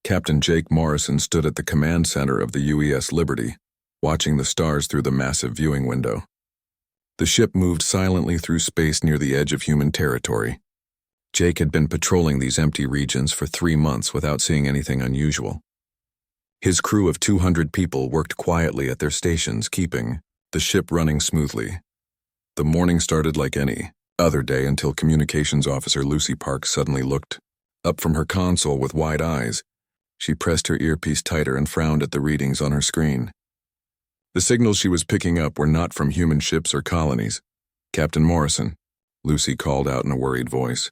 Captain Jake Morrison stood at the command center of the UES Liberty, watching the stars through the massive viewing window. The ship moved silently through space near the edge of human territory. Jake had been patrolling these empty regions for 3 months without seeing anything unusual. His crew of 200 people worked quietly at their stations, keeping the ship running smoothly. The morning started like any other day until Communications Officer Lucy Parks suddenly looked up from her console with wide eyes. She pressed her earpiece tighter and frowned at the readings on her screen. The signals she was picking up were not from human ships or colonies. "Captain Morrison," Lucy called out in a worried voice.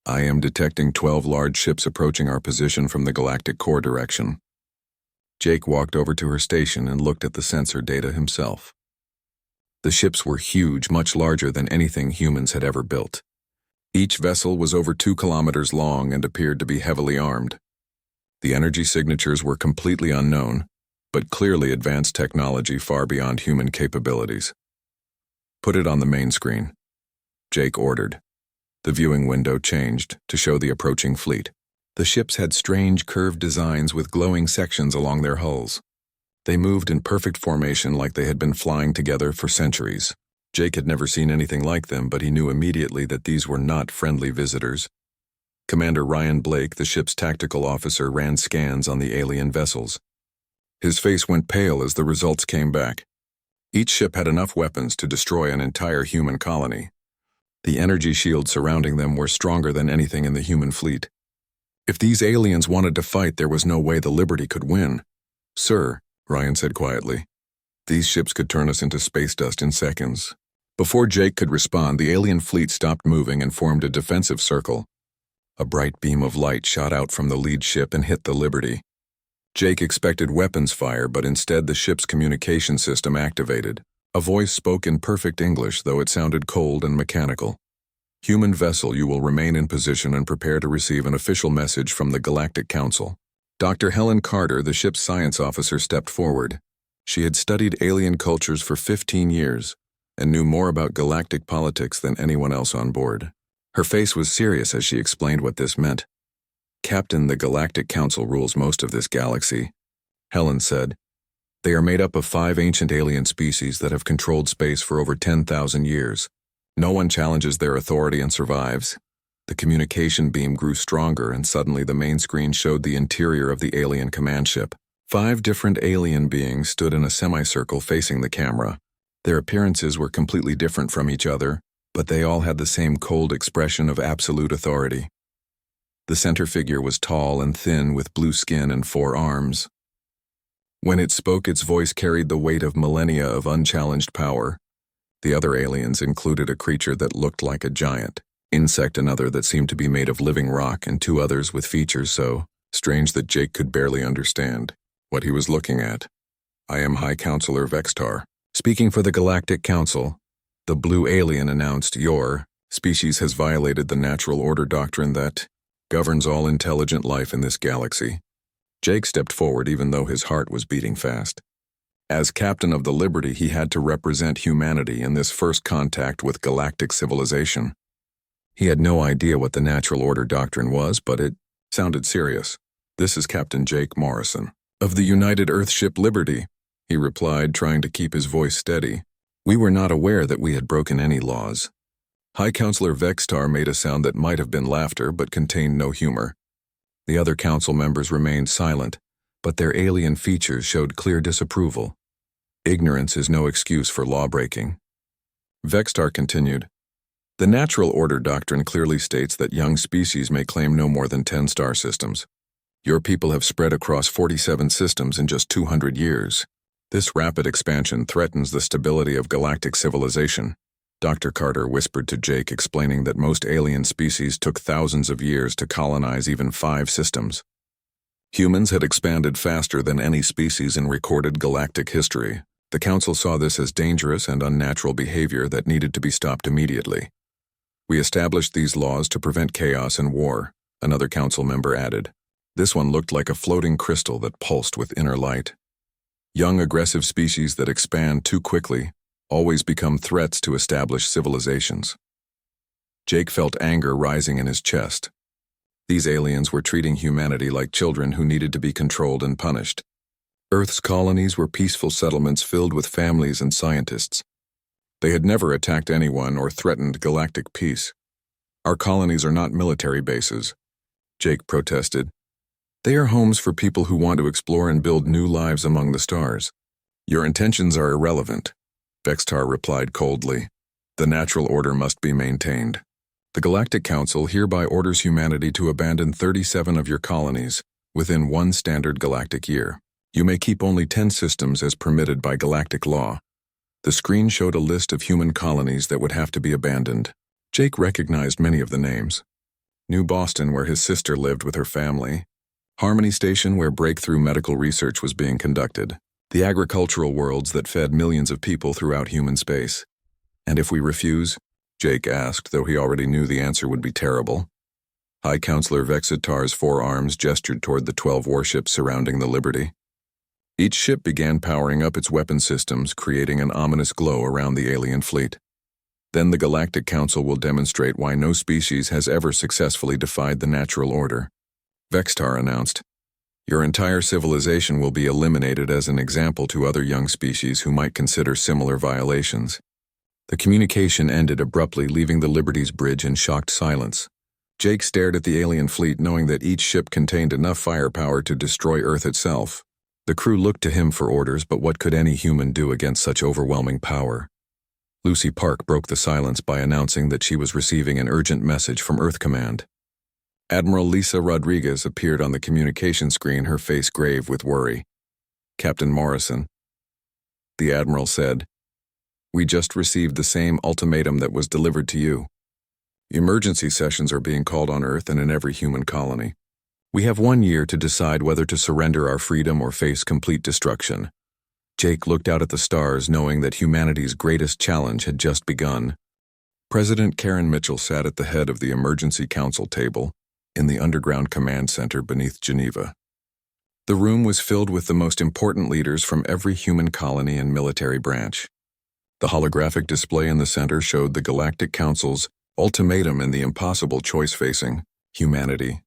"I am detecting 12 large ships approaching our position from the Galactic Core direction." Jake walked over to her station and looked at the sensor data himself. The ships were huge, much larger than anything humans had ever built. Each vessel was over 2 kilometers long and appeared to be heavily armed. The energy signatures were completely unknown, but clearly advanced technology far beyond human capabilities. "Put it on the main screen," Jake ordered. The viewing window changed to show the approaching fleet. The ships had strange curved designs with glowing sections along their hulls. They moved in perfect formation like they had been flying together for centuries. Jake had never seen anything like them, but he knew immediately that these were not friendly visitors. Commander Ryan Blake, the ship's tactical officer, ran scans on the alien vessels. His face went pale as the results came back. Each ship had enough weapons to destroy an entire human colony. The energy shields surrounding them were stronger than anything in the human fleet. If these aliens wanted to fight, there was no way the Liberty could win. "Sir," Ryan said quietly, "these ships could turn us into space dust in seconds." Before Jake could respond, the alien fleet stopped moving and formed a defensive circle. A bright beam of light shot out from the lead ship and hit the Liberty. Jake expected weapons fire, but instead the ship's communication system activated. A voice spoke in perfect English, though it sounded cold and mechanical. "Human vessel, you will remain in position and prepare to receive an official message from the Galactic Council." Dr. Helen Carter, the ship's science officer, stepped forward. She had studied alien cultures for 15 years and knew more about galactic politics than anyone else on board. Her face was serious as she explained what this meant. "Captain, the Galactic Council rules most of this galaxy," Helen said. "They are made up of 5 ancient alien species that have controlled space for over 10,000 years. No one challenges their authority and survives." The communication beam grew stronger, and suddenly the main screen showed the interior of the alien command ship. 5 different alien beings stood in a semicircle facing the camera. Their appearances were completely different from each other, but they all had the same cold expression of absolute authority. The center figure was tall and thin with blue skin and 4 arms. When it spoke, its voice carried the weight of millennia of unchallenged power. The other aliens included a creature that looked like a giant insect, another that seemed to be made of living rock, and 2 others with features so strange that Jake could barely understand what he was looking at. "I am High Counselor Vextar, speaking for the Galactic Council," the blue alien announced. "Your species has violated the natural order doctrine that governs all intelligent life in this galaxy." Jake stepped forward even though his heart was beating fast. As captain of the Liberty, he had to represent humanity in this first contact with galactic civilization. He had no idea what the natural order doctrine was, but it sounded serious. "This is Captain Jake Morrison, of the United Earthship Liberty," he replied, trying to keep his voice steady. "We were not aware that we had broken any laws." High Counselor Vextar made a sound that might have been laughter but contained no humor. The other council members remained silent, but their alien features showed clear disapproval. Ignorance is no excuse for law-breaking. Vextar continued, "The natural order doctrine clearly states that young species may claim no more than 10 star systems. Your people have spread across 47 systems in just 200 years. This rapid expansion threatens the stability of galactic civilization." Dr. Carter whispered to Jake, explaining that most alien species took thousands of years to colonize even 5 systems. Humans had expanded faster than any species in recorded galactic history. The Council saw this as dangerous and unnatural behavior that needed to be stopped immediately. "We established these laws to prevent chaos and war," another Council member added. This one looked like a floating crystal that pulsed with inner light. "Young, aggressive species that expand too quickly always become threats to established civilizations." Jake felt anger rising in his chest. These aliens were treating humanity like children who needed to be controlled and punished. Earth's colonies were peaceful settlements filled with families and scientists. They had never attacked anyone or threatened galactic peace. Our colonies are not military bases, Jake protested. They are homes for people who want to explore and build new lives among the stars. Your intentions are irrelevant, Vextar replied coldly. The natural order must be maintained. The Galactic Council hereby orders humanity to abandon 37 of your colonies within one standard galactic year. You may keep only 10 systems as permitted by galactic law. The screen showed a list of human colonies that would have to be abandoned. Jake recognized many of the names. New Boston, where his sister lived with her family. Harmony Station, where breakthrough medical research was being conducted. The agricultural worlds that fed millions of people throughout human space. And if we refuse? Jake asked, though he already knew the answer would be terrible. High Counselor Vexitar's forearms gestured toward the 12 warships surrounding the Liberty. Each ship began powering up its weapon systems, creating an ominous glow around the alien fleet. Then the Galactic Council will demonstrate why no species has ever successfully defied the natural order. Vextar announced, Your entire civilization will be eliminated as an example to other young species who might consider similar violations. The communication ended abruptly, leaving the Liberty's bridge in shocked silence. Jake stared at the alien fleet, knowing that each ship contained enough firepower to destroy Earth itself. The crew looked to him for orders, but what could any human do against such overwhelming power? Lucy Park broke the silence by announcing that she was receiving an urgent message from Earth Command. Admiral Lisa Rodriguez appeared on the communication screen, her face grave with worry. Captain Morrison, the Admiral said, We just received the same ultimatum that was delivered to you. Emergency sessions are being called on Earth and in every human colony. We have 1 year to decide whether to surrender our freedom or face complete destruction. Jake looked out at the stars, knowing that humanity's greatest challenge had just begun. President Karen Mitchell sat at the head of the Emergency Council table in the underground command center beneath Geneva. The room was filled with the most important leaders from every human colony and military branch. The holographic display in the center showed the Galactic Council's ultimatum and the impossible choice facing humanity.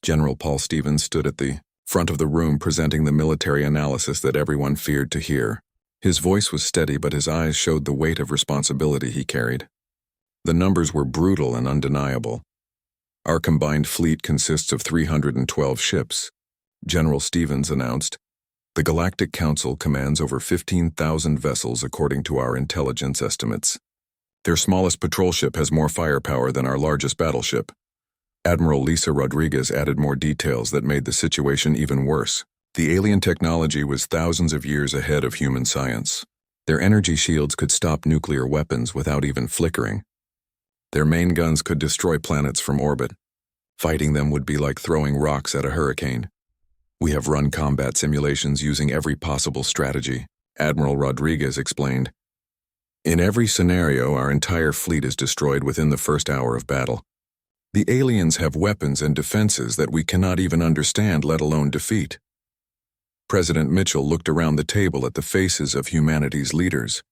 General Paul Stevens stood at the front of the room, presenting the military analysis that everyone feared to hear. His voice was steady, but his eyes showed the weight of responsibility he carried. The numbers were brutal and undeniable. Our combined fleet consists of 312 ships, General Stevens announced. The Galactic Council commands over 15,000 vessels according to our intelligence estimates. Their smallest patrol ship has more firepower than our largest battleship. Admiral Lisa Rodriguez added more details that made the situation even worse. The alien technology was thousands of years ahead of human science. Their energy shields could stop nuclear weapons without even flickering. Their main guns could destroy planets from orbit. Fighting them would be like throwing rocks at a hurricane. We have run combat simulations using every possible strategy, Admiral Rodriguez explained. In every scenario, our entire fleet is destroyed within the first hour of battle. The aliens have weapons and defenses that we cannot even understand, let alone defeat. President Mitchell looked around the table at the faces of humanity's leaders.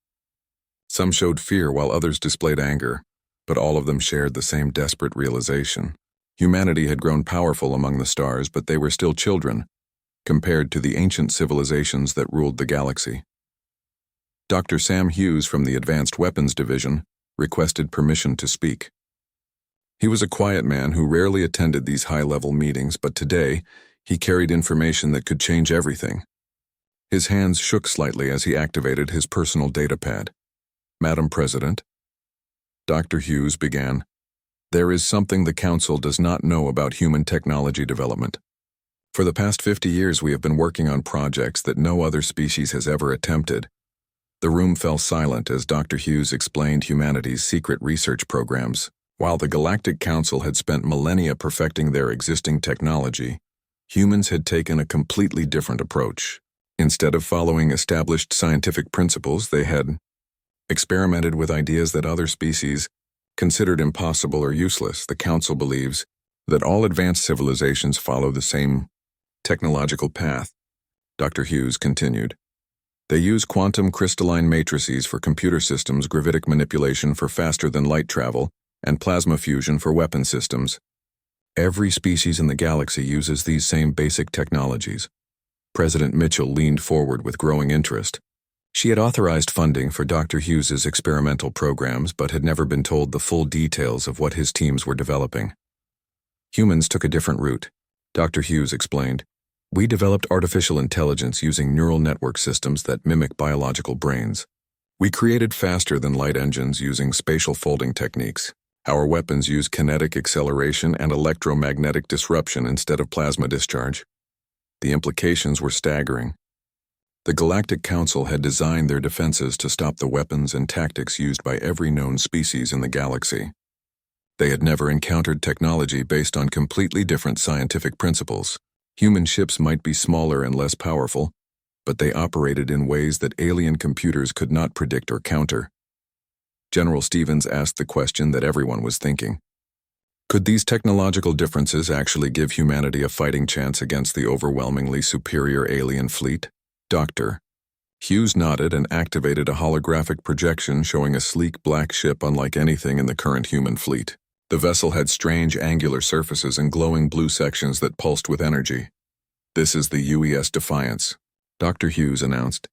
Some showed fear while others displayed anger, but all of them shared the same desperate realization. Humanity had grown powerful among the stars, but they were still children, compared to the ancient civilizations that ruled the galaxy. Dr. Sam Hughes from the Advanced Weapons Division requested permission to speak. He was a quiet man who rarely attended these high-level meetings, but today he carried information that could change everything. His hands shook slightly as he activated his personal datapad. Madam President, Dr. Hughes began, there is something the Council does not know about human technology development. For the past 50 years we have been working on projects that no other species has ever attempted. The room fell silent as Dr. Hughes explained humanity's secret research programs. While the Galactic Council had spent millennia perfecting their existing technology, humans had taken a completely different approach. Instead of following established scientific principles, they had experimented with ideas that other species considered impossible or useless. The Council believes that all advanced civilizations follow the same technological path, Dr. Hughes continued. They use quantum crystalline matrices for computer systems, gravitic manipulation for faster-than-light travel, and plasma fusion for weapon systems. Every species in the galaxy uses these same basic technologies. President Mitchell leaned forward with growing interest. She had authorized funding for Dr. Hughes's experimental programs but had never been told the full details of what his teams were developing. Humans took a different route, Dr. Hughes explained. We developed artificial intelligence using neural network systems that mimic biological brains. We created faster-than-light engines using spatial folding techniques. Our weapons use kinetic acceleration and electromagnetic disruption instead of plasma discharge. The implications were staggering. The Galactic Council had designed their defenses to stop the weapons and tactics used by every known species in the galaxy. They had never encountered technology based on completely different scientific principles. Human ships might be smaller and less powerful, but they operated in ways that alien computers could not predict or counter. General Stevens asked the question that everyone was thinking. Could these technological differences actually give humanity a fighting chance against the overwhelmingly superior alien fleet? Dr. Hughes nodded and activated a holographic projection showing a sleek black ship unlike anything in the current human fleet. The vessel had strange angular surfaces and glowing blue sections that pulsed with energy. This is the UES Defiance, Dr. Hughes announced.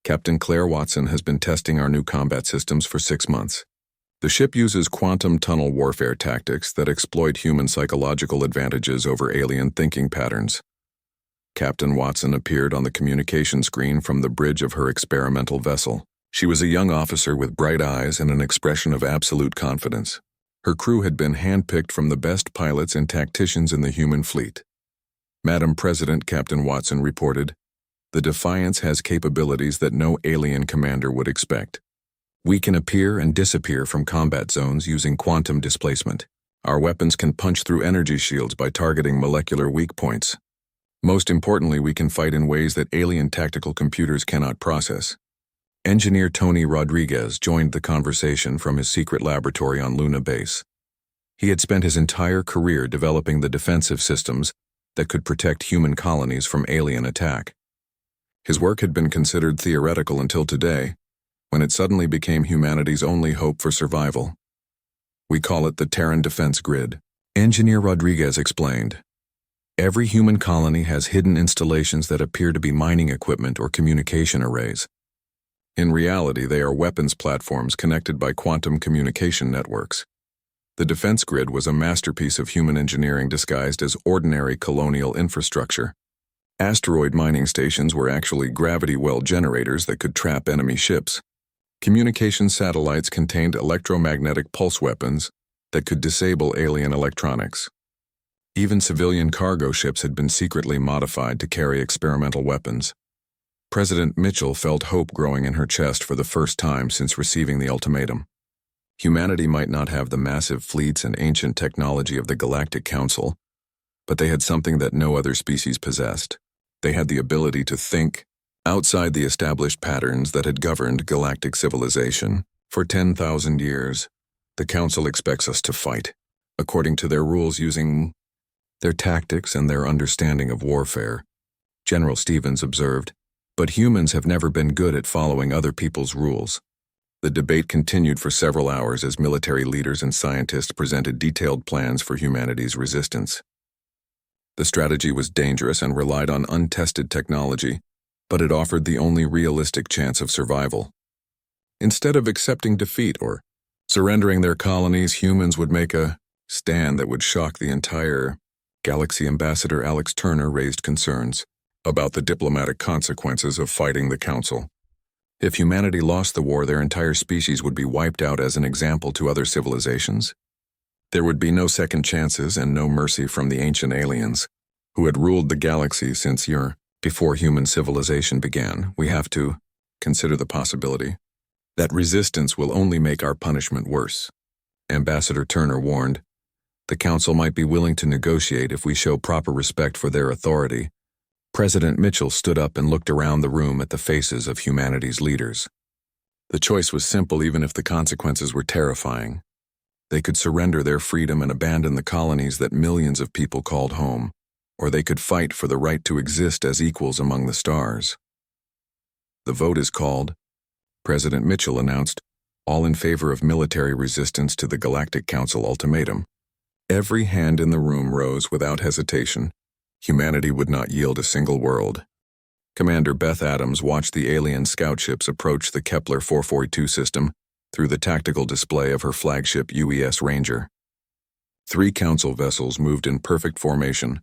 Captain Claire Watson has been testing our new combat systems for 6 months. The ship uses quantum tunnel warfare tactics that exploit human psychological advantages over alien thinking patterns. Captain Watson appeared on the communication screen from the bridge of her experimental vessel. She was a young officer with bright eyes and an expression of absolute confidence. Her crew had been handpicked from the best pilots and tacticians in the human fleet. Madam President, Captain Watson reported, the Defiance has capabilities that no alien commander would expect. We can appear and disappear from combat zones using quantum displacement. Our weapons can punch through energy shields by targeting molecular weak points. Most importantly, we can fight in ways that alien tactical computers cannot process. Engineer Tony Rodriguez joined the conversation from his secret laboratory on Luna Base. He had spent his entire career developing the defensive systems that could protect human colonies from alien attack. His work had been considered theoretical until today, when it suddenly became humanity's only hope for survival. We call it the Terran Defense Grid. Engineer Rodriguez explained. Every human colony has hidden installations that appear to be mining equipment or communication arrays. In reality, they are weapons platforms connected by quantum communication networks. The defense grid was a masterpiece of human engineering disguised as ordinary colonial infrastructure. Asteroid mining stations were actually gravity well generators that could trap enemy ships. Communication satellites contained electromagnetic pulse weapons that could disable alien electronics. Even civilian cargo ships had been secretly modified to carry experimental weapons. President Mitchell felt hope growing in her chest for the first time since receiving the ultimatum. Humanity might not have the massive fleets and ancient technology of the Galactic Council, but they had something that no other species possessed. They had the ability to think outside the established patterns that had governed galactic civilization. For 10,000 years, the Council expects us to fight, according to their rules using their tactics and their understanding of warfare, General Stevens observed, but humans have never been good at following other people's rules. The debate continued for several hours as military leaders and scientists presented detailed plans for humanity's resistance. The strategy was dangerous and relied on untested technology, but it offered the only realistic chance of survival. Instead of accepting defeat or surrendering their colonies, humans would make a stand that would shock the entire galaxy. Ambassador Alex Turner raised concerns about the diplomatic consequences of fighting the Council. If humanity lost the war, their entire species would be wiped out as an example to other civilizations. There would be no second chances and no mercy from the ancient aliens, who had ruled the galaxy since before human civilization began. We have to consider the possibility that resistance will only make our punishment worse. Ambassador Turner warned, the Council might be willing to negotiate if we show proper respect for their authority. President Mitchell stood up and looked around the room at the faces of humanity's leaders. The choice was simple, even if the consequences were terrifying. They could surrender their freedom and abandon the colonies that millions of people called home, or they could fight for the right to exist as equals among the stars. The vote is called, President Mitchell announced, all in favor of military resistance to the Galactic Council ultimatum. Every hand in the room rose without hesitation. Humanity would not yield a single world. Commander Beth Adams watched the alien scout ships approach the Kepler 442 system through the tactical display of her flagship UES Ranger. 3 council vessels moved in perfect formation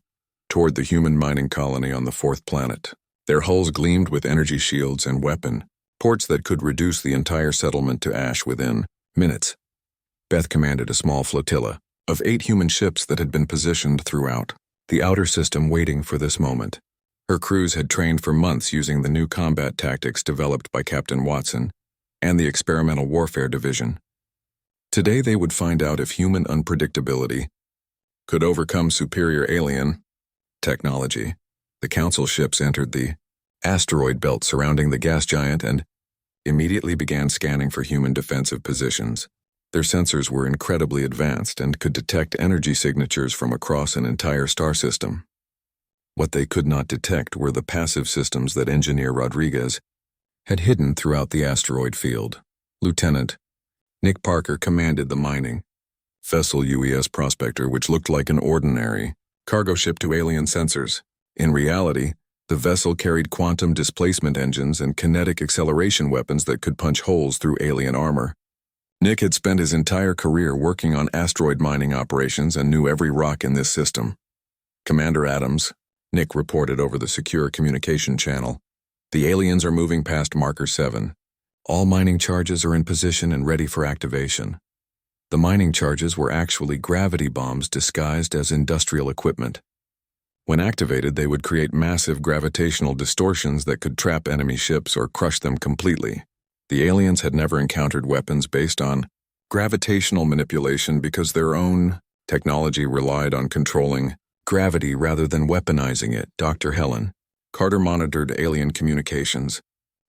toward the human mining colony on the 4th planet. Their hulls gleamed with energy shields and weapon ports that could reduce the entire settlement to ash within minutes. Beth commanded a small flotilla of 8 human ships that had been positioned throughout the outer system waiting for this moment. Her crews had trained for months using the new combat tactics developed by Captain Watson and the Experimental Warfare Division. Today they would find out if human unpredictability could overcome superior alien technology. The council ships entered the asteroid belt surrounding the gas giant and immediately began scanning for human defensive positions. Their sensors were incredibly advanced and could detect energy signatures from across an entire star system. What they could not detect were the passive systems that Engineer Rodriguez had hidden throughout the asteroid field. Lieutenant Nick Parker commanded the mining vessel UES Prospector, which looked like an ordinary cargo ship to alien sensors. In reality, the vessel carried quantum displacement engines and kinetic acceleration weapons that could punch holes through alien armor. Nick had spent his entire career working on asteroid mining operations and knew every rock in this system. Commander Adams, Nick reported over the secure communication channel. The aliens are moving past Marker 7. All mining charges are in position and ready for activation. The mining charges were actually gravity bombs disguised as industrial equipment. When activated, they would create massive gravitational distortions that could trap enemy ships or crush them completely. The aliens had never encountered weapons based on gravitational manipulation because their own technology relied on controlling gravity rather than weaponizing it. Dr. Helen Carter monitored alien communications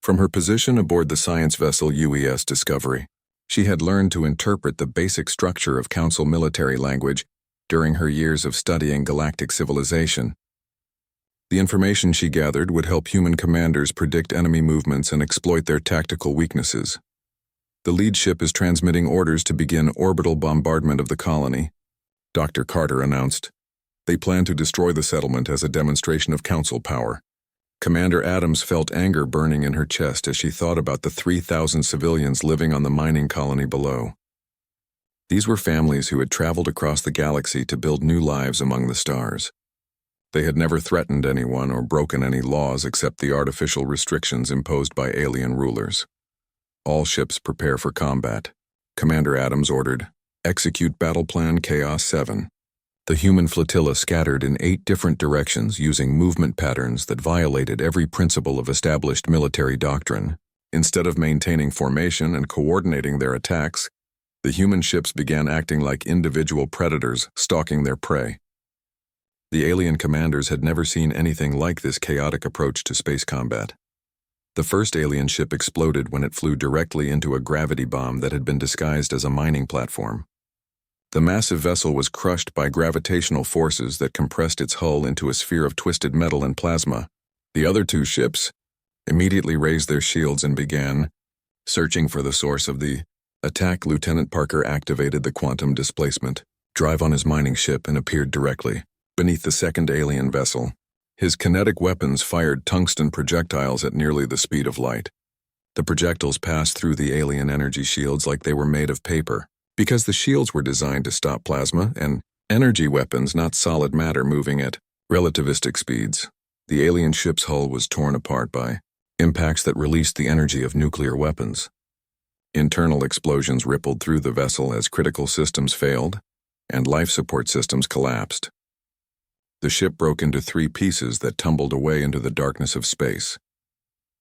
from her position aboard the science vessel UES Discovery. She had learned to interpret the basic structure of Council military language during her years of studying galactic civilization. The information she gathered would help human commanders predict enemy movements and exploit their tactical weaknesses. The lead ship is transmitting orders to begin orbital bombardment of the colony, Dr. Carter announced. They plan to destroy the settlement as a demonstration of Council power. Commander Adams felt anger burning in her chest as she thought about the 3,000 civilians living on the mining colony below. These were families who had traveled across the galaxy to build new lives among the stars. They had never threatened anyone or broken any laws except the artificial restrictions imposed by alien rulers. All ships prepare for combat. Commander Adams ordered, execute Battle Plan Chaos 7. The human flotilla scattered in 8 different directions using movement patterns that violated every principle of established military doctrine. Instead of maintaining formation and coordinating their attacks, the human ships began acting like individual predators stalking their prey. The alien commanders had never seen anything like this chaotic approach to space combat. The first alien ship exploded when it flew directly into a gravity bomb that had been disguised as a mining platform. The massive vessel was crushed by gravitational forces that compressed its hull into a sphere of twisted metal and plasma. The other 2 ships immediately raised their shields and began searching for the source of the attack. Lieutenant Parker activated the quantum displacement drive on his mining ship and appeared directly beneath the second alien vessel. His kinetic weapons fired tungsten projectiles at nearly the speed of light. The projectiles passed through the alien energy shields like they were made of paper, because the shields were designed to stop plasma and energy weapons, not solid matter moving at relativistic speeds. The alien ship's hull was torn apart by impacts that released the energy of nuclear weapons. Internal explosions rippled through the vessel as critical systems failed and life support systems collapsed. The ship broke into 3 pieces that tumbled away into the darkness of space.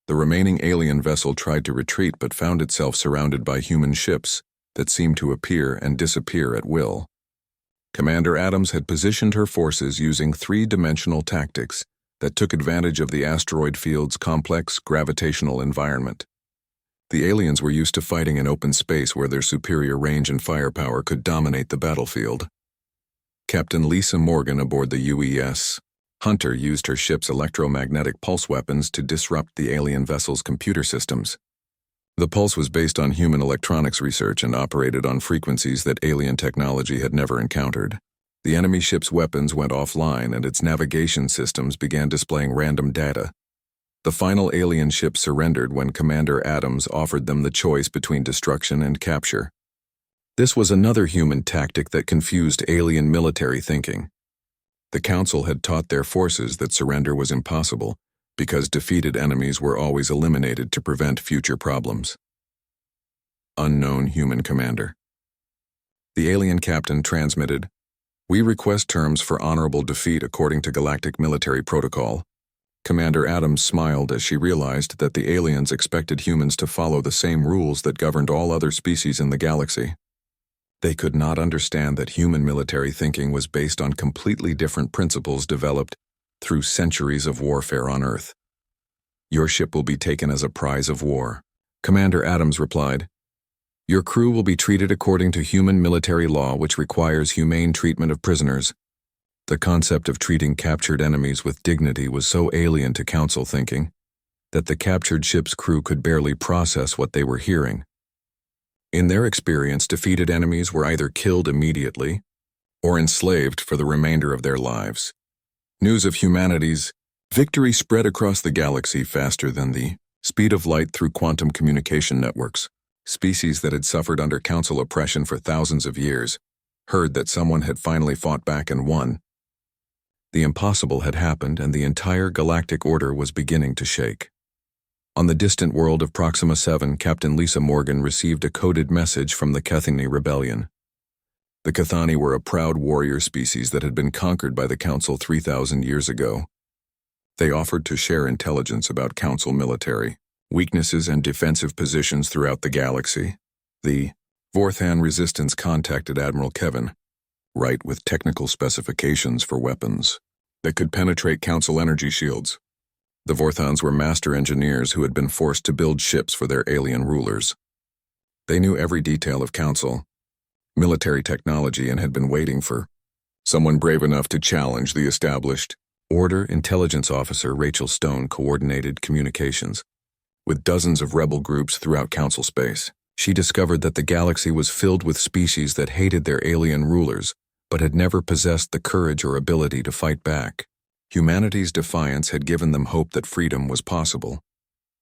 The remaining alien vessel tried to retreat but found itself surrounded by human ships that seemed to appear and disappear at will. Commander Adams had positioned her forces using 3-dimensional tactics that took advantage of the asteroid field's complex gravitational environment. The aliens were used to fighting in open space where their superior range and firepower could dominate the battlefield. Captain Lisa Morgan aboard the UES Hunter used her ship's electromagnetic pulse weapons to disrupt the alien vessel's computer systems. The pulse was based on human electronics research and operated on frequencies that alien technology had never encountered. The enemy ship's weapons went offline and its navigation systems began displaying random data. The final alien ship surrendered when Commander Adams offered them the choice between destruction and capture. This was another human tactic that confused alien military thinking. The Council had taught their forces that surrender was impossible because defeated enemies were always eliminated to prevent future problems. Unknown human commander. The alien captain transmitted, "We request terms for honorable defeat according to galactic military protocol." Commander Adams smiled as she realized that the aliens expected humans to follow the same rules that governed all other species in the galaxy. They could not understand that human military thinking was based on completely different principles developed through centuries of warfare on Earth. "Your ship will be taken as a prize of war," Commander Adams replied. "Your crew will be treated according to human military law, which requires humane treatment of prisoners." The concept of treating captured enemies with dignity was so alien to Council thinking that the captured ship's crew could barely process what they were hearing. In their experience, defeated enemies were either killed immediately or enslaved for the remainder of their lives. News of humanity's victory spread across the galaxy faster than the speed of light through quantum communication networks. Species that had suffered under Council oppression for thousands of years heard that someone had finally fought back and won. The impossible had happened, and the entire galactic order was beginning to shake. On the distant world of Proxima 7, Captain Lisa Morgan received a coded message from the Cathani Rebellion. The Cathani were a proud warrior species that had been conquered by the Council 3,000 years ago. They offered to share intelligence about Council military weaknesses and defensive positions throughout the galaxy. The Vorthan Resistance contacted Admiral Kevin Wright with technical specifications for weapons that could penetrate Council energy shields. The Vorthans were master engineers who had been forced to build ships for their alien rulers. They knew every detail of Council military technology and had been waiting for someone brave enough to challenge the established order. Intelligence Officer Rachel Stone coordinated communications with dozens of rebel groups throughout Council space. She discovered that the galaxy was filled with species that hated their alien rulers, but had never possessed the courage or ability to fight back. Humanity's defiance had given them hope that freedom was possible.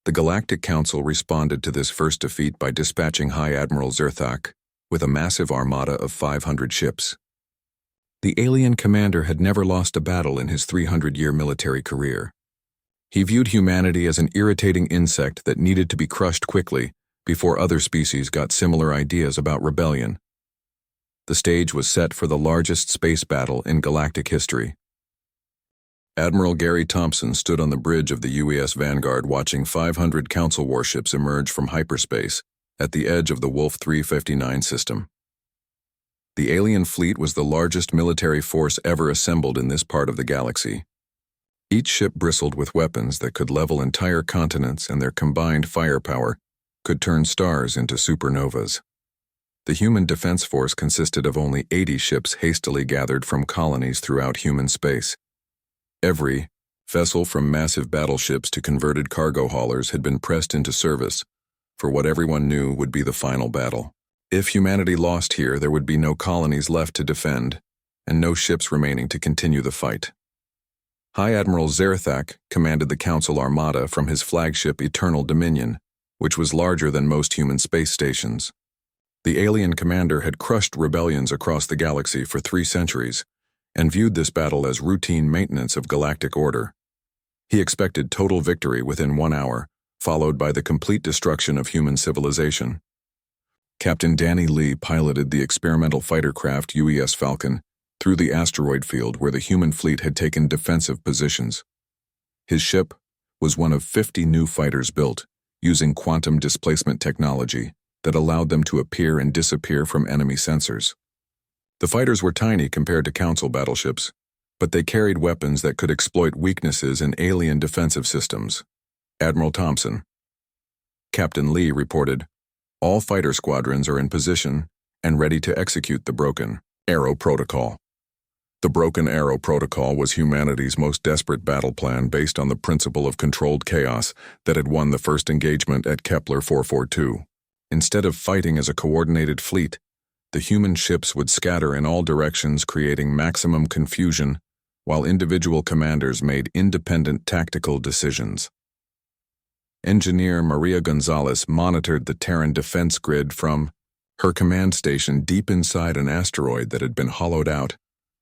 The Galactic Council responded to this first defeat by dispatching High Admiral Zerthak with a massive armada of 500 ships. The alien commander had never lost a battle in his 300-year military career. He viewed humanity as an irritating insect that needed to be crushed quickly before other species got similar ideas about rebellion. The stage was set for the largest space battle in galactic history. Admiral Gary Thompson stood on the bridge of the UES Vanguard watching 500 Council warships emerge from hyperspace at the edge of the Wolf 359 system. The alien fleet was the largest military force ever assembled in this part of the galaxy. Each ship bristled with weapons that could level entire continents, and their combined firepower could turn stars into supernovas. The human defense force consisted of only 80 ships hastily gathered from colonies throughout human space. Every vessel from massive battleships to converted cargo haulers had been pressed into service for what everyone knew would be the final battle. If humanity lost here, there would be no colonies left to defend, and no ships remaining to continue the fight. High Admiral Zerthak commanded the Council Armada from his flagship Eternal Dominion, which was larger than most human space stations. The alien commander had crushed rebellions across the galaxy for 3 centuries and viewed this battle as routine maintenance of galactic order. He expected total victory within 1 hour, followed by the complete destruction of human civilization. Captain Danny Lee piloted the experimental fighter craft UES Falcon through the asteroid field where the human fleet had taken defensive positions. His ship was one of 50 new fighters built using quantum displacement technology that allowed them to appear and disappear from enemy sensors. The fighters were tiny compared to Council battleships, but they carried weapons that could exploit weaknesses in alien defensive systems. Admiral Thompson. Captain Lee reported, "All fighter squadrons are in position and ready to execute the Broken Arrow Protocol." The Broken Arrow Protocol was humanity's most desperate battle plan based on the principle of controlled chaos that had won the first engagement at Kepler 442. Instead of fighting as a coordinated fleet, The human ships would scatter in all directions, creating maximum confusion, while individual commanders made independent tactical decisions. Engineer Maria Gonzalez monitored the Terran defense grid from her command station deep inside an asteroid that had been hollowed out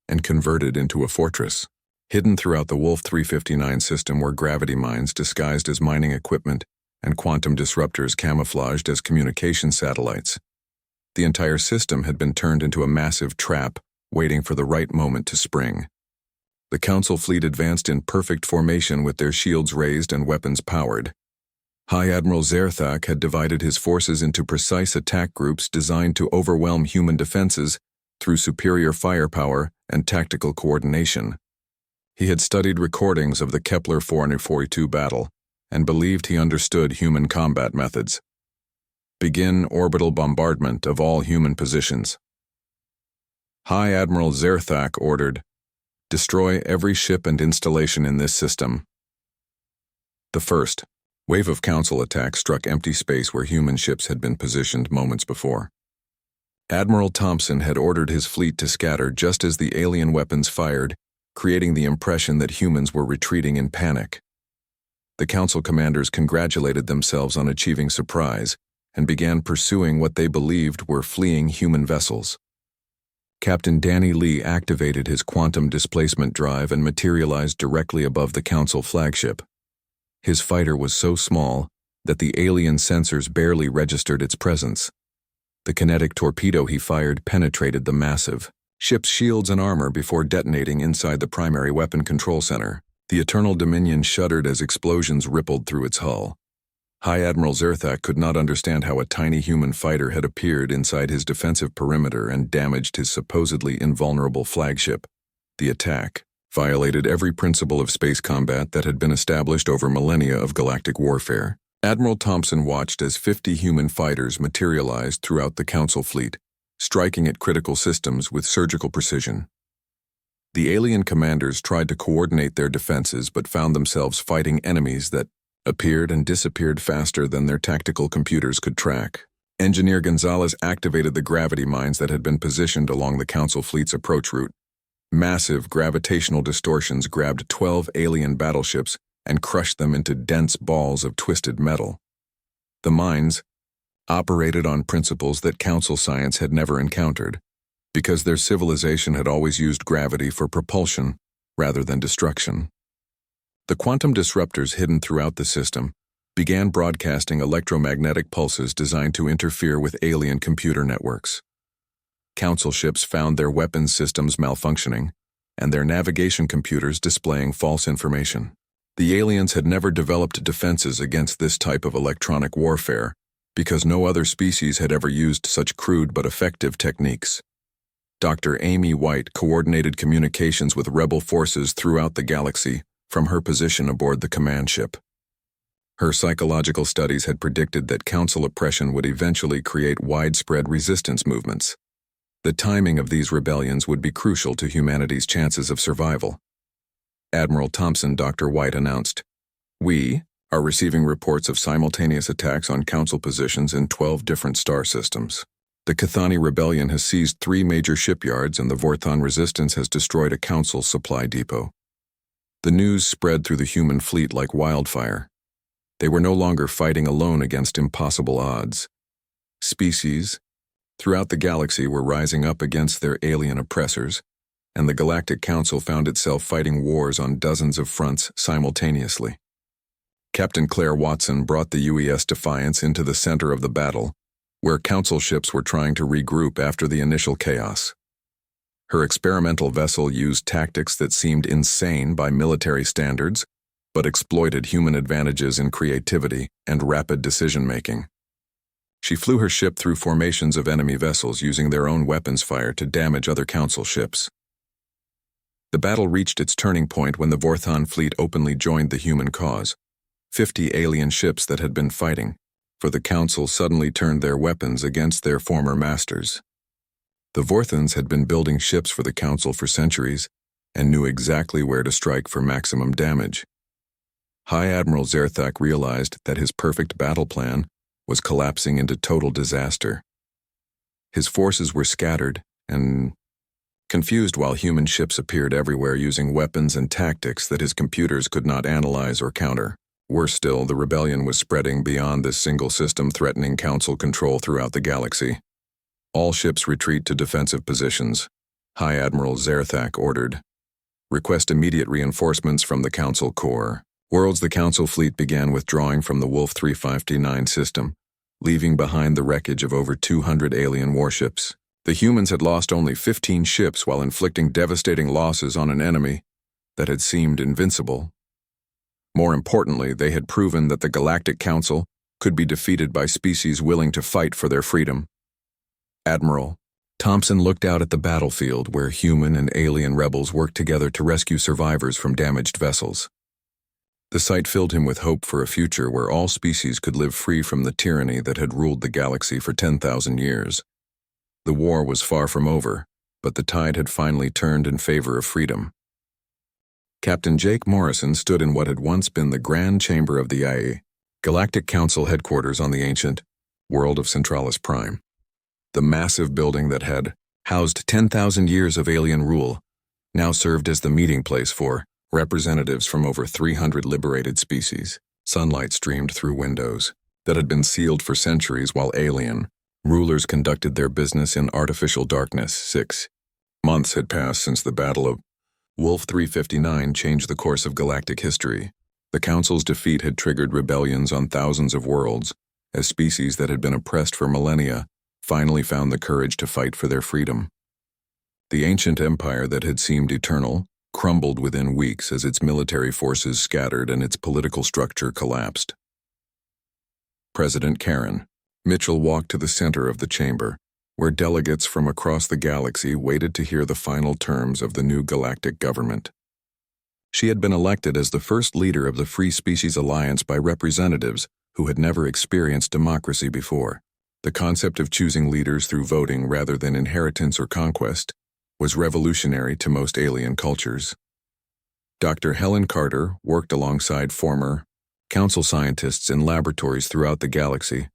and converted into a fortress. Hidden throughout the Wolf 359 system were gravity mines disguised as mining equipment and quantum disruptors camouflaged as communication satellites. The entire system had been turned into a massive trap, waiting for the right moment to spring. The Council fleet advanced in perfect formation with their shields raised and weapons powered. High Admiral Zerthak had divided his forces into precise attack groups designed to overwhelm human defenses through superior firepower and tactical coordination. He had studied recordings of the Kepler 442 battle and believed he understood human combat methods. Begin orbital bombardment of all human positions. High Admiral Zerthak ordered, destroy every ship and installation in this system. The first wave of Council attacks struck empty space where human ships had been positioned moments before. Admiral Thompson had ordered his fleet to scatter just as the alien weapons fired, creating the impression that humans were retreating in panic. The Council commanders congratulated themselves on achieving surprise and began pursuing what they believed were fleeing human vessels. Captain Danny Lee activated his quantum displacement drive and materialized directly above the Council flagship. His fighter was so small that the alien sensors barely registered its presence. The kinetic torpedo he fired penetrated the massive ship's shields and armor before detonating inside the primary weapon control center. The Eternal Dominion shuddered as explosions rippled through its hull. High Admiral Zerthak could not understand how a tiny human fighter had appeared inside his defensive perimeter and damaged his supposedly invulnerable flagship. The attack violated every principle of space combat that had been established over millennia of galactic warfare. Admiral Thompson watched as 50 human fighters materialized throughout the Council fleet, striking at critical systems with surgical precision. The alien commanders tried to coordinate their defenses but found themselves fighting enemies that appeared and disappeared faster than their tactical computers could track. Engineer Gonzalez activated the gravity mines that had been positioned along the Council fleet's approach route. Massive gravitational distortions grabbed 12 alien battleships and crushed them into dense balls of twisted metal. The mines operated on principles that Council science had never encountered, because their civilization had always used gravity for propulsion rather than destruction. The quantum disruptors hidden throughout the system began broadcasting electromagnetic pulses designed to interfere with alien computer networks. Council ships found their weapons systems malfunctioning and their navigation computers displaying false information. The aliens had never developed defenses against this type of electronic warfare because no other species had ever used such crude but effective techniques. Dr. Amy White coordinated communications with rebel forces throughout the galaxy from her position aboard the command ship. Her psychological studies had predicted that Council oppression would eventually create widespread resistance movements. The timing of these rebellions would be crucial to humanity's chances of survival. Admiral Thompson, Dr. White announced, "We are receiving reports of simultaneous attacks on Council positions in 12 different star systems. The Cathani Rebellion has seized 3 major shipyards and the Vorthon Resistance has destroyed a Council supply depot." The news spread through the human fleet like wildfire. They were no longer fighting alone against impossible odds. Species throughout the galaxy were rising up against their alien oppressors, and the Galactic Council found itself fighting wars on dozens of fronts simultaneously. Captain Claire Watson brought the UES Defiance into the center of the battle, where Council ships were trying to regroup after the initial chaos. Her experimental vessel used tactics that seemed insane by military standards, but exploited human advantages in creativity and rapid decision-making. She flew her ship through formations of enemy vessels using their own weapons fire to damage other Council ships. The battle reached its turning point when the Vorthon fleet openly joined the human cause. 50 alien ships that had been fighting for the Council suddenly turned their weapons against their former masters. The Vorthons had been building ships for the Council for centuries and knew exactly where to strike for maximum damage. High Admiral Zerthak realized that his perfect battle plan was collapsing into total disaster. His forces were scattered and confused while human ships appeared everywhere using weapons and tactics that his computers could not analyze or counter. Worse still, the rebellion was spreading beyond this single system, threatening Council control throughout the galaxy. All ships retreat to defensive positions. High Admiral Zerthak ordered. Request immediate reinforcements from the Council Corps. Worlds. The Council fleet began withdrawing from the Wolf 359 system, leaving behind the wreckage of over 200 alien warships. The humans had lost only 15 ships while inflicting devastating losses on an enemy that had seemed invincible. More importantly, they had proven that the Galactic Council could be defeated by species willing to fight for their freedom. Admiral Thompson looked out at the battlefield where human and alien rebels worked together to rescue survivors from damaged vessels. The sight filled him with hope for a future where all species could live free from the tyranny that had ruled the galaxy for 10,000 years. The war was far from over, but the tide had finally turned in favor of freedom. Captain Jake Morrison stood in what had once been the Grand Chamber of the IA, Galactic Council headquarters on the ancient world of Centralis Prime. The massive building that had housed 10,000 years of alien rule now served as the meeting place for representatives from over 300 liberated species. Sunlight streamed through windows that had been sealed for centuries while alien rulers conducted their business in artificial darkness. 6 months had passed since the Battle of Wolf 359 changed the course of galactic history. The Council's defeat had triggered rebellions on thousands of worlds, as species that had been oppressed for millennia finally found the courage to fight for their freedom. The ancient empire that had seemed eternal crumbled within weeks as its military forces scattered and its political structure collapsed. President Karen Mitchell walked to the center of the chamber, where delegates from across the galaxy waited to hear the final terms of the new galactic government. She had been elected as the first leader of the Free Species Alliance by representatives who had never experienced democracy before. The concept of choosing leaders through voting rather than inheritance or conquest was revolutionary to most alien cultures. Dr. Helen Carter worked alongside former Council scientists in laboratories throughout the galaxy,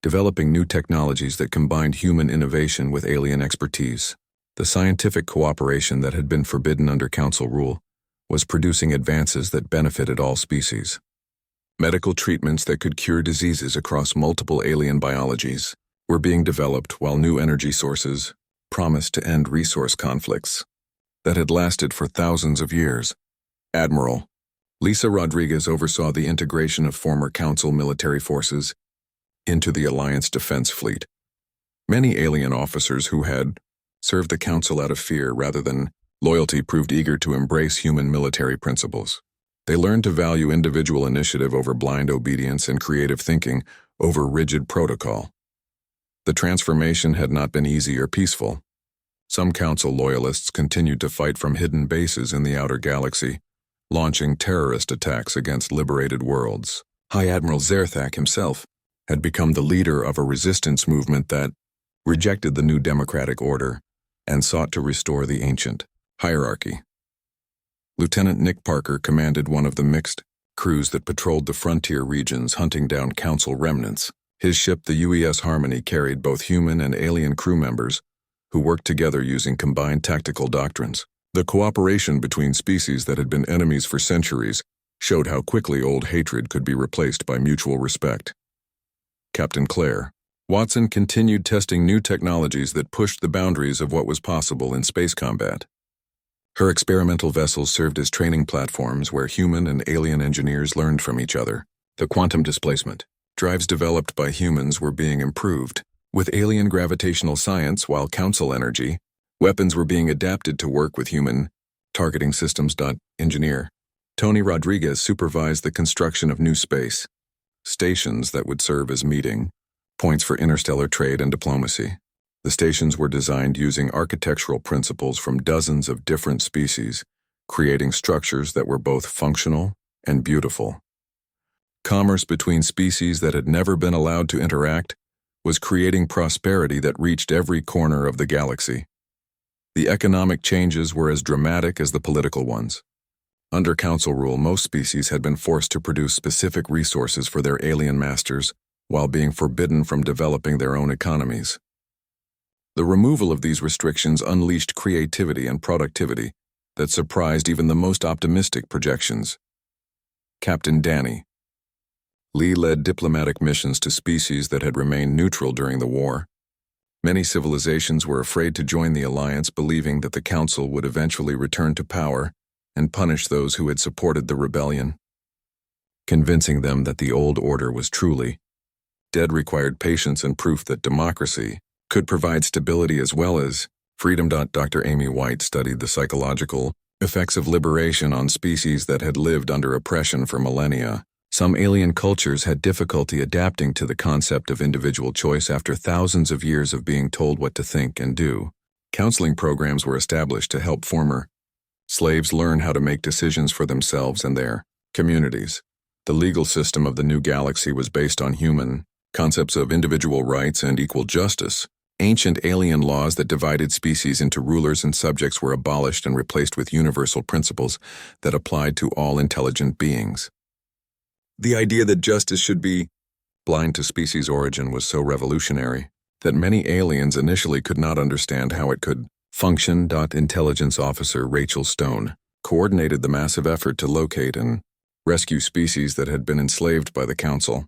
developing new technologies that combined human innovation with alien expertise. The scientific cooperation that had been forbidden under Council rule was producing advances that benefited all species. Medical treatments that could cure diseases across multiple alien biologies were being developed, while new energy sources promised to end resource conflicts that had lasted for thousands of years. Admiral Lisa Rodriguez oversaw the integration of former Council military forces into the Alliance Defense Fleet. Many alien officers who had served the Council out of fear rather than loyalty proved eager to embrace human military principles. They learned to value individual initiative over blind obedience and creative thinking over rigid protocol. The transformation had not been easy or peaceful. Some Council loyalists continued to fight from hidden bases in the outer galaxy, launching terrorist attacks against liberated worlds. High Admiral Zerthak himself had become the leader of a resistance movement that rejected the new democratic order and sought to restore the ancient hierarchy. Lieutenant Nick Parker commanded one of the mixed crews that patrolled the frontier regions, hunting down Council remnants. His ship, the UES Harmony, carried both human and alien crew members who worked together using combined tactical doctrines. The cooperation between species that had been enemies for centuries showed how quickly old hatred could be replaced by mutual respect. Captain Claire Watson continued testing new technologies that pushed the boundaries of what was possible in space combat. Her experimental vessels served as training platforms where human and alien engineers learned from each other. The quantum displacement drives developed by humans were being improved with alien gravitational science, while Council energy weapons were being adapted to work with human targeting systems. Engineer Tony Rodriguez supervised the construction of new space stations that would serve as meeting points for interstellar trade and diplomacy. The stations were designed using architectural principles from dozens of different species, creating structures that were both functional and beautiful. Commerce between species that had never been allowed to interact was creating prosperity that reached every corner of the galaxy. The economic changes were as dramatic as the political ones. Under Council rule, most species had been forced to produce specific resources for their alien masters while being forbidden from developing their own economies. The removal of these restrictions unleashed creativity and productivity that surprised even the most optimistic projections. Captain Danny. Lee led diplomatic missions to species that had remained neutral during the war. Many civilizations were afraid to join the alliance, believing that the Council would eventually return to power and punish those who had supported the rebellion. Convincing them that the old order was truly dead required patience and proof that democracy could provide stability as well as freedom. Dr. Amy White studied the psychological effects of liberation on species that had lived under oppression for millennia. Some alien cultures had difficulty adapting to the concept of individual choice after thousands of years of being told what to think and do. Counseling programs were established to help former slaves learn how to make decisions for themselves and their communities. The legal system of the new galaxy was based on human concepts of individual rights and equal justice. Ancient alien laws that divided species into rulers and subjects were abolished and replaced with universal principles that applied to all intelligent beings. The idea that justice should be blind to species origin was so revolutionary that many aliens initially could not understand how it could function. Intelligence officer Rachel Stone coordinated the massive effort to locate and rescue species that had been enslaved by the Council.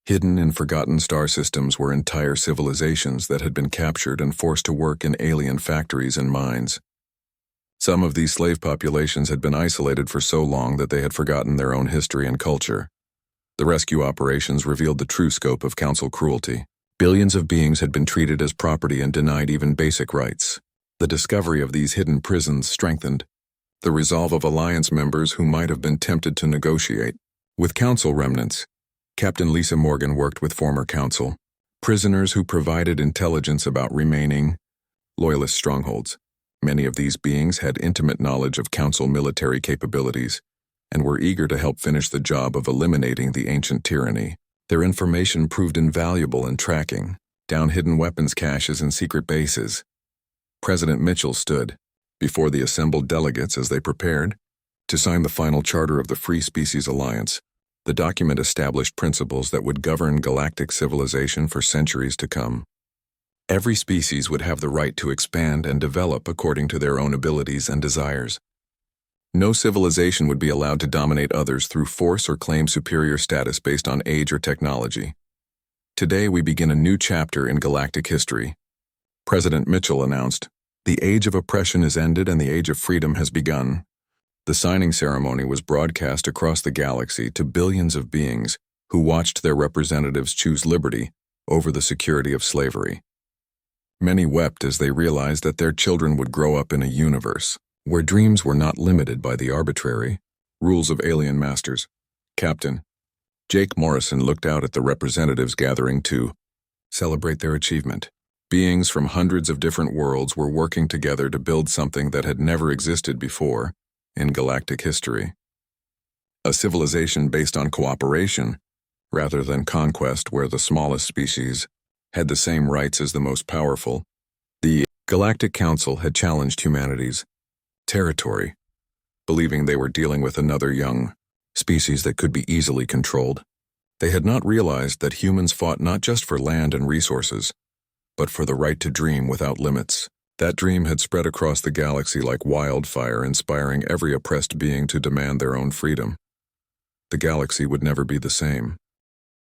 Hidden and forgotten star systems were entire civilizations that had been captured and forced to work in alien factories and mines. Some of these slave populations had been isolated for so long that they had forgotten their own history and culture. The rescue operations revealed the true scope of Council cruelty. Billions of beings had been treated as property and denied even basic rights. The discovery of these hidden prisons strengthened the resolve of Alliance members who might have been tempted to negotiate with Council remnants. Captain Lisa Morgan worked with former Council prisoners who provided intelligence about remaining Loyalist strongholds. Many of these beings had intimate knowledge of Council military capabilities and were eager to help finish the job of eliminating the ancient tyranny. Their information proved invaluable in tracking down hidden weapons caches and secret bases. President Mitchell stood before the assembled delegates as they prepared to sign the final charter of the Free Species Alliance. The document established principles that would govern galactic civilization for centuries to come. Every species would have the right to expand and develop according to their own abilities and desires. No civilization would be allowed to dominate others through force or claim superior status based on age or technology. Today we begin a new chapter in galactic history. President Mitchell announced, "The age of oppression is ended and the age of freedom has begun." The signing ceremony was broadcast across the galaxy to billions of beings who watched their representatives choose liberty over the security of slavery. Many wept as they realized that their children would grow up in a universe where dreams were not limited by the arbitrary rules of alien masters. Captain Jake Morrison looked out at the representatives gathering to celebrate their achievement. Beings from hundreds of different worlds were working together to build something that had never existed before in galactic history. A civilization based on cooperation rather than conquest, where the smallest species had the same rights as the most powerful. The Galactic Council had challenged humanity's territory, believing they were dealing with another young species that could be easily controlled. They had not realized that humans fought not just for land and resources, but for the right to dream without limits. That dream had spread across the galaxy like wildfire, inspiring every oppressed being to demand their own freedom. The galaxy would never be the same.